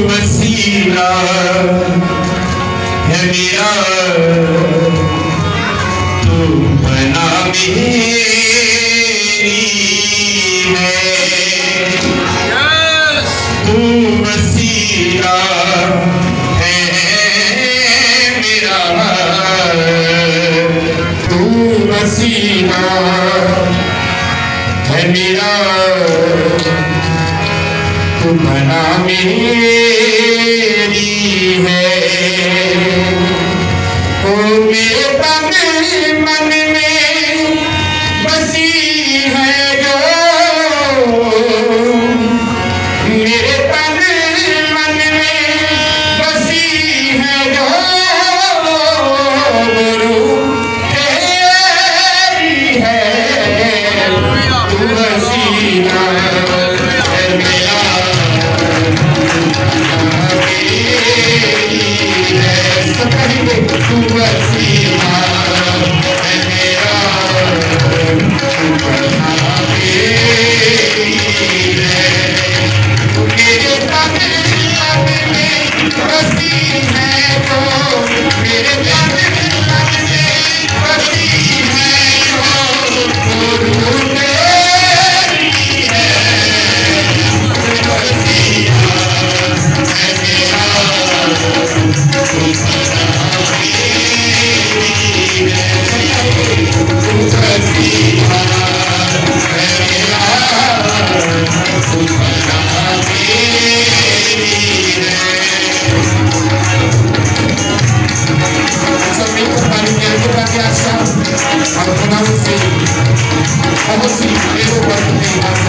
वसीला है मेरा, तू बना मेरी है। तू वसीला है मेरा, तू वसीला है मेरा, तू बना मेरी है। ओ मेरे तन मन में बसी है जो, मेरे तन मन में बसी है जो, गुरु तेरी है। तू वसीला है मेरा, तू वसीला है मेरा, तू बना मेरी है। मेरे तन मन में बसी है तो, मेरे तन मन में बसी है तो, गुरु तेरी है। तू वसीला है मेरा, तू बना Vamos sim, eu vou